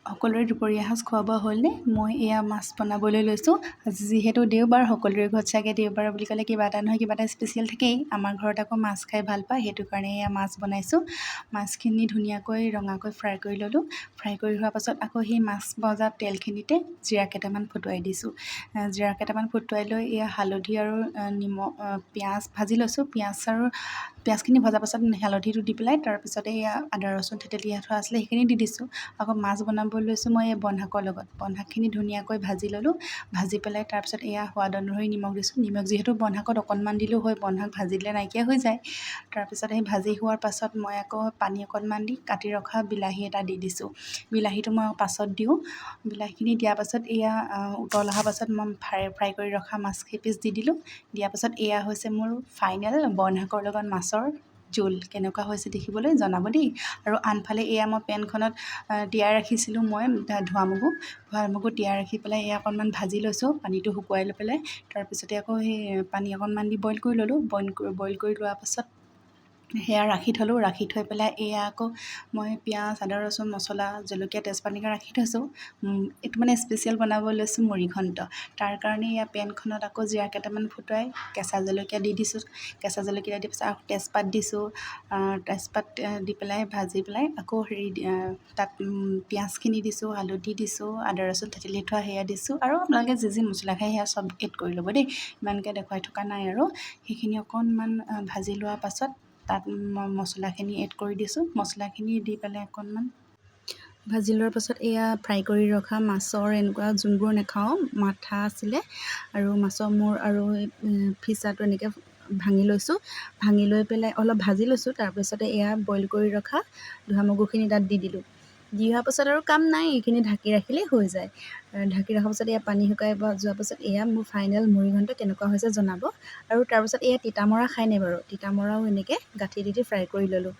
সকলোৰে দুপৰীয়া সাজ খোৱা বোৱা হ'লনে? মই এয়া মাছ বনাবলৈ লৈছোঁ। আজি যিহেতু দেওবাৰ, সকলোৰে ঘৰত চাগে দেওবাৰ বুলি ক'লে কিবা এটা নহয় কিবা এটা স্পেচিয়েল থাকেই। আমাৰ ঘৰত আকৌ মাছ খাই ভাল পায়, সেইটো কাৰণে এয়া মাছ বনাইছোঁ। মাছখিনি ধুনীয়াকৈ ৰঙাকৈ ফ্ৰাই কৰি ল'লোঁ। ফ্ৰাই কৰি হোৱাৰ পাছত আকৌ সেই মাছ ভজা তেলখিনিতে জিৰা কেইটামান ফুটুৱাই দিছোঁ। জিৰা কেইটামান ফুটুৱাই লৈ এয়া হালধি আৰু নিমখ পিঁয়াজ ভাজি লৈছোঁ। পিঁয়াজখিনি ভজাৰ পাছত হালধিটো দি পেলাই তাৰপিছতে এয়া আদা ৰচুন থেতেলি থোৱা আছিলে সেইখিনি দি দিছোঁ। আকৌ মাছ বনাব লৈছোঁ মই এই বনশাকৰ লগত। বনশাকখিনি ধুনীয়াকৈ ভাজি ল'লোঁ। ভাজি পেলাই তাৰপিছত এয়া সোৱাদ অনুসৰি নিমখ দিছোঁ। নিমখ যিহেতু বনশাকত অকণমান দিলেও হয়, বনশাক ভাজি দিলে নাইকিয়া হৈ যায়। তাৰপিছত সেই ভাজি হোৱাৰ পাছত মই আকৌ পানী অকণমান দি কাটি ৰখা বিলাহী এটা দি দিছোঁ। বিলাহীটো মই পাছত দিওঁ। বিলাহীখিনি দিয়াৰ পাছত এয়া উতল অহাৰ পাছত মই ফ্ৰাই কৰি ৰখা মাছ কেইপিচ দি দিলোঁ। দিয়াৰ পাছত এয়া হৈছে মোৰ ফাইনেল বনশাকৰ লগত মাছৰ জোল। কেনেকুৱা হৈছে দেখিবলৈ জনাব দেই। আৰু আনফালে এয়া মই পেনখনত তিয়াই ৰাখিছিলোঁ মই ধোৱা মগু তিয়াই ৰাখি পেলাই এয়া অকণমান ভাজি লৈছোঁ পানীটো শুকুৱাই লৈ পেলাই। তাৰপিছতে আকৌ সেই পানী অকণমান দি বইল কৰি ল'লোঁ। বইল কৰি লোৱাৰ পাছত সেয়া ৰাখি থ'লোঁ। ৰাখি থৈ পেলাই এয়া আকৌ মই পিঁয়াজ আদা ৰচুন মছলা জলকীয়া তেজপাত এনেকৈ ৰাখি থৈছোঁ। এইটো মানে স্পেচিয়েল বনাব লৈছোঁ মুড়িঘণ্ট। তাৰ কাৰণে এয়া পেনখনত আকৌ জিৰা কেইটামান ফুটুৱাই কেঁচা জলকীয়া দি দিছোঁ। কেঁচা জলকীয়া দি পিছত আকৌ তেজপাত দিছোঁ। তেজপাত দি পেলাই ভাজি পেলাই আকৌ তাত পিঁয়াজখিনি দিছোঁ, হালধি দিছোঁ, আদা ৰচুন থেতেলি থোৱা সেয়া দিছোঁ আৰু আপোনালোকে যি মছলা খায় সেয়া চব এড কৰি ল'ব দেই। ইমানকৈ দেখুৱাই থকা নাই আৰু সেইখিনি অকণমান ভাজি লোৱাৰ পাছত তাত মই মছলাখিনি এড কৰি দিছোঁ। মছলাখিনি দি পেলাই অকণমান ভাজি লোৱাৰ পাছত এয়া ফ্ৰাই কৰি ৰখা মাছৰ এনেকুৱা যোনবোৰ নাখাওঁ মাথা আছিলে আৰু মাছৰ মূৰ আৰু ফিচাটো এনেকৈ ভাঙি লৈছোঁ। ভাঙি লৈ পেলাই অলপ ভাজি লৈছোঁ। তাৰপিছতে এয়া বইল কৰি ৰখা ধোৱা মগুখিনি তাত দি দিলোঁ। দি হোৱাৰ পাছত আৰু কাম নাই, এইখিনি ঢাকি ৰাখিলেই হৈ যায়। ঢাকি ৰখাৰ পাছত এয়া পানী শুকাই যোৱাৰ পাছত এয়া মোৰ ফাইনেল মুড়িঘণ্ট কেনেকুৱা হৈছে জনাব। আৰু তাৰপিছত এয়া তিতামৰা খায়নে বাৰু? তিতামৰাও এনেকৈ গাঁঠি দি ফ্ৰাই কৰি ল'লোঁ।